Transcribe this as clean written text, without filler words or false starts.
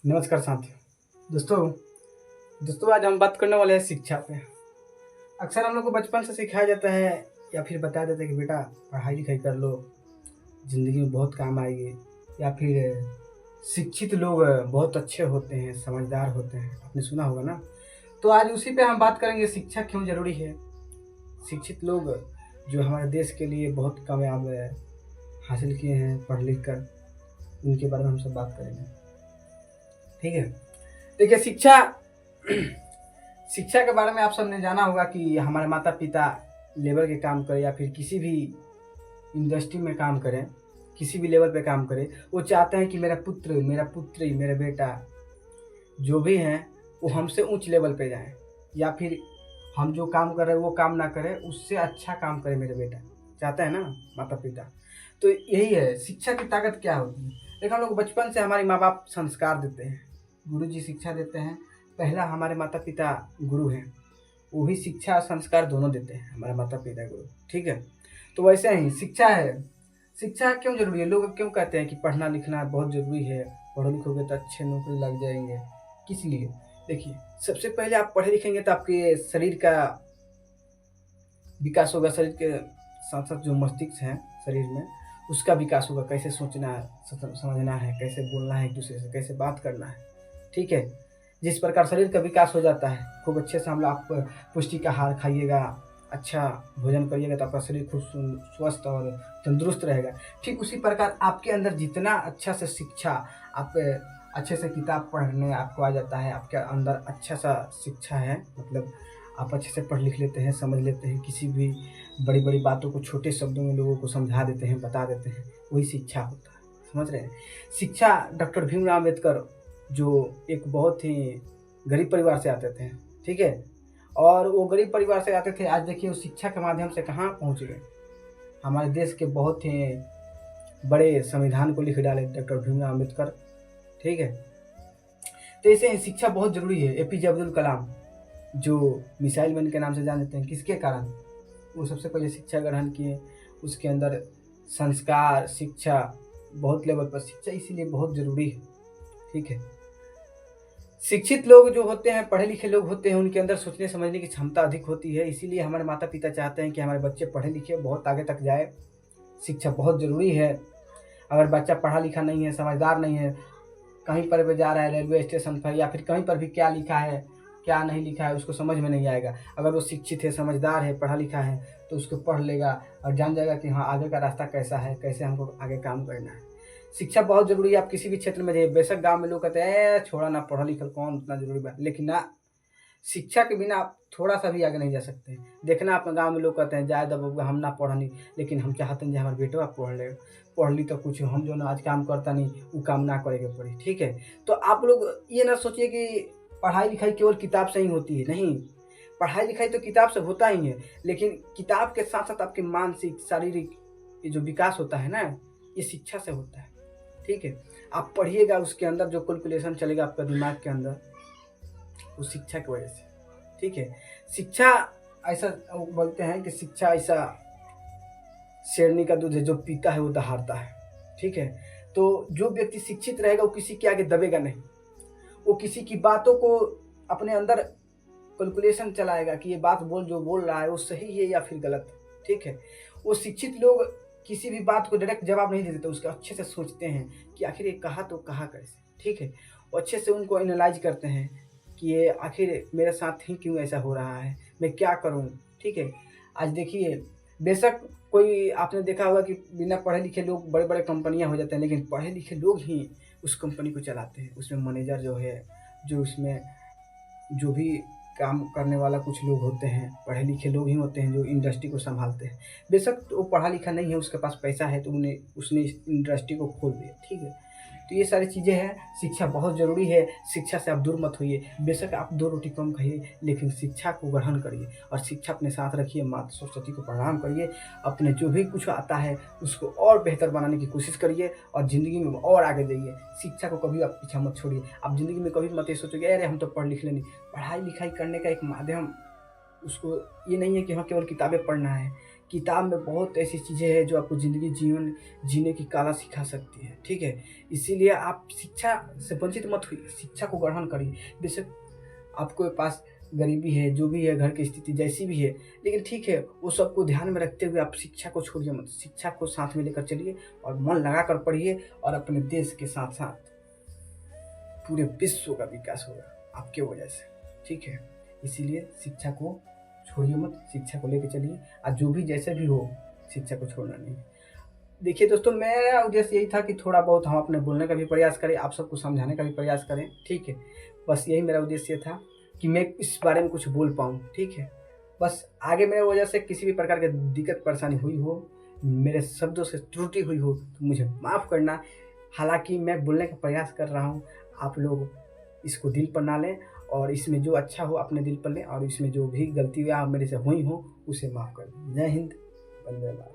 नमस्कार साथियों। दोस्तों आज हम बात करने वाले हैं शिक्षा पे। अक्सर हम लोग को बचपन से सिखाया जाता है या फिर बताया जाता है कि बेटा पढ़ाई लिखाई कर लो, ज़िंदगी में बहुत काम आएगी। या फिर शिक्षित लोग बहुत अच्छे होते हैं, समझदार होते हैं, आपने सुना होगा ना। तो आज उसी पे हम बात करेंगे, शिक्षा क्यों ज़रूरी है। शिक्षित लोग जो हमारे देश के लिए बहुत कामयाब हासिल किए हैं पढ़ लिख कर, उनके बारे में हम सब बात करेंगे। ठीक है, देखिए शिक्षा के बारे में आप सबने जाना होगा कि हमारे माता पिता लेबर के काम करें या फिर किसी भी इंडस्ट्री में काम करें, किसी भी लेवल पे काम करें, वो चाहते हैं कि मेरा पुत्री मेरा बेटा जो भी हैं वो हमसे उच्च लेवल पे जाएं, या फिर हम जो काम कर रहे हैं वो काम ना करें, उससे अच्छा काम करे मेरा बेटा, चाहता है ना माता पिता। तो यही है शिक्षा की ताकत क्या होती है। देखो, हम लोग बचपन से हमारे माँ बाप संस्कार देते हैं, गुरु जी शिक्षा देते हैं। पहला हमारे माता पिता गुरु हैं, वो भी शिक्षा और संस्कार दोनों देते हैं, हमारे माता पिता गुरु। ठीक है, तो वैसे ही शिक्षा है। शिक्षा क्यों जरूरी है, लोग क्यों कहते हैं कि पढ़ना लिखना बहुत जरूरी है, पढ़ो लिखोगे तो अच्छे नौकरी लग जाएंगे। किस लिए? देखिए, सबसे पहले आप पढ़े लिखेंगे तो आपके शरीर का विकास होगा। शरीर के साथ साथ जो मस्तिष्क है शरीर में, उसका विकास होगा। कैसे सोचना है, समझना है, कैसे बोलना है एक दूसरे से, कैसे बात करना है। ठीक है, जिस प्रकार शरीर का विकास हो जाता है, खूब अच्छे से हम आप पुष्टिक आहार खाइएगा, अच्छा भोजन करिएगा तो आपका शरीर खूब स्वस्थ और तंदुरुस्त रहेगा। ठीक उसी प्रकार आपके अंदर जितना अच्छा से शिक्षा, आप अच्छे से किताब पढ़ने आपको आ जाता है, आपके अंदर अच्छा सा शिक्षा है, मतलब आप अच्छे से पढ़ लिख लेते हैं, समझ लेते हैं, किसी भी बड़ी बड़ी बातों को छोटे शब्दों में लोगों को समझा देते हैं, बता देते हैं, वही शिक्षा होता है। समझ रहे हैं? शिक्षा डॉक्टर भीमराव अम्बेडकर जो एक बहुत ही गरीब परिवार से आते थे, ठीक है, और वो गरीब परिवार से आते थे, आज देखिए वो शिक्षा के माध्यम से कहाँ पहुँच गए। हमारे देश के बहुत ही बड़े संविधान को लिख डाले डॉक्टर भीमराव अम्बेडकर। ठीक है, तो ऐसे ही शिक्षा बहुत जरूरी है। एपीजे अब्दुल कलाम जो मिसाइल मैन के नाम से जान जाते हैं, किसके कारण? वो सबसे पहले शिक्षा ग्रहण किए, उसके अंदर संस्कार, शिक्षा, बहुत लेवल पर शिक्षा इसीलिए बहुत जरूरी है। ठीक है, शिक्षित लोग जो होते हैं, पढ़े लिखे लोग होते हैं, उनके अंदर सोचने समझने की क्षमता अधिक होती है। इसीलिए हमारे माता पिता चाहते हैं कि हमारे बच्चे पढ़े लिखे, बहुत आगे तक जाए। शिक्षा बहुत ज़रूरी है। अगर बच्चा पढ़ा लिखा नहीं है, समझदार नहीं है, कहीं पर भी जा रहा है, रेलवे स्टेशन पर या फिर कहीं पर भी क्या लिखा है क्या नहीं लिखा है उसको समझ में नहीं आएगा। अगर वो शिक्षित है, समझदार है, पढ़ा लिखा है, तो उसको पढ़ लेगा और जान जाएगा कि हाँ आगे का रास्ता कैसा है, कैसे हमको आगे काम करना है। शिक्षा बहुत जरूरी है। आप किसी भी क्षेत्र में जाइए, बेशक गांव में लोग कहते हैं छोड़ा ना, पढ़ा लिखा कौन उतना जरूरी है, लेकिन ना, शिक्षा के बिना आप थोड़ा सा भी आगे नहीं जा सकते। देखना अपने गांव में लोग कहते हैं जाए दब हम ना पढ़नी, लेकिन हम चाहते हैं कि हमारे बेटवा पढ़ ली तो कुछ हम जो ना आज काम करता नहीं वो काम ना करेंगे पड़ी। ठीक है, तो आप लोग ये ना सोचिए कि पढ़ाई लिखाई केवल किताब से ही होती है, नहीं। पढ़ाई लिखाई तो किताब से होता ही है, लेकिन किताब के साथ साथ आपके मानसिक शारीरिक ये जो विकास होता है ना, ये शिक्षा से होता है। ठीक है, आप पढ़िएगा, उसके अंदर जो कैलकुलेशन चलेगा आपका दिमाग के अंदर, वो शिक्षा की वजह से। ठीक है, शिक्षा ऐसा बोलते हैं कि शिक्षा ऐसा शेरनी का दूध है, जो पीता है वो दहाड़ता है। ठीक है, तो जो व्यक्ति शिक्षित रहेगा वो किसी के आगे दबेगा नहीं, वो किसी की बातों को अपने अंदर कैलकुलेशन चलाएगा कि ये बात जो बोल रहा है वो सही है या फिर गलत। ठीक है, वो शिक्षित लोग किसी भी बात को डायरेक्ट जवाब नहीं देते, उसके अच्छे से सोचते हैं कि आखिर ये कहा तो कहा कैसे। ठीक है, वो अच्छे से उनको एनालाइज करते हैं कि ये आखिर मेरे साथ ही क्यों ऐसा हो रहा है, मैं क्या करूं। ठीक है, आज देखिए, बेशक कोई आपने देखा होगा कि बिना पढ़े लिखे लोग बड़े बड़े कंपनियां हो जाते हैं, लेकिन पढ़े लिखे लोग ही उस कंपनी को चलाते हैं। उसमें मैनेजर जो है, जो उसमें जो भी काम करने वाला कुछ लोग होते हैं, पढ़े लिखे लोग ही होते हैं जो इंडस्ट्री को संभालते हैं। बेशक तो वो पढ़ा लिखा नहीं है, उसके पास पैसा है तो उसने इस इंडस्ट्री को खोल दिया। ठीक है, तो ये सारी चीज़ें हैं। शिक्षा बहुत ज़रूरी है, शिक्षा से आप दूर मत होइए। बेशक आप 2 रोटी कम खाइए, लेकिन शिक्षा को ग्रहण करिए और शिक्षा अपने साथ रखिए। माता सरस्वती को प्रणाम करिए, अपने जो भी कुछ आता है उसको और बेहतर बनाने की कोशिश करिए और ज़िंदगी में और आगे जाइए। शिक्षा को कभी आप पीछा मत छोड़िए। आप ज़िंदगी में कभी मत ये सोचोगे अरे हम तो पढ़ लिख लेंगे। पढ़ाई लिखाई करने का एक माध्यम, उसको ये नहीं है कि हाँ केवल किताबें पढ़ना है, किताब में बहुत ऐसी चीज़ें हैं जो आपको ज़िंदगी जीवन जीने की कला सिखा सकती है, ठीक है? इसीलिए आप शिक्षा से वंचित मत होइए, शिक्षा को ग्रहण करिए। बेशक आपके पास गरीबी है, जो भी है, घर की स्थिति जैसी भी है, लेकिन ठीक है, वो सबको ध्यान में रखते हुए आप शिक्षा को छोड़िए मत। शिक्षा को साथ में लेकर चलिए और मन लगाकर पढ़िए और अपने देश के साथ-साथ पूरे विश्व का विकास होगा आपके वजह से, ठीक है? इसीलिए शिक्षा को छोड़िए मत, शिक्षा को लेके चलिए और जो भी जैसे भी हो, शिक्षा को छोड़ना नहीं है। देखिए दोस्तों, मेरा उद्देश्य यही था कि थोड़ा बहुत हम अपने बोलने का भी प्रयास करें, आप सबको समझाने का भी प्रयास करें, ठीक है? बस यही मेरा उद्देश्य था कि मैं इस बारे में कुछ बोल पाऊँ, ठीक है? बस आगे मेरे वजह से किसी भी प्रकार की दिक्कत परेशानी हुई हो, मेरे शब्दों से त्रुटि हुई हो, तो मुझे माफ़ करना। हालाँकि मैं बोलने का प्रयास कर रहा हूँ, आप लोग इसको दिल पर ना लें और इसमें जो अच्छा हो अपने दिल पर लें और इसमें जो भी गलतियाँ मेरे से हुई हों, उसे माफ़ कर दें। जय हिंद, वंदे मातरम।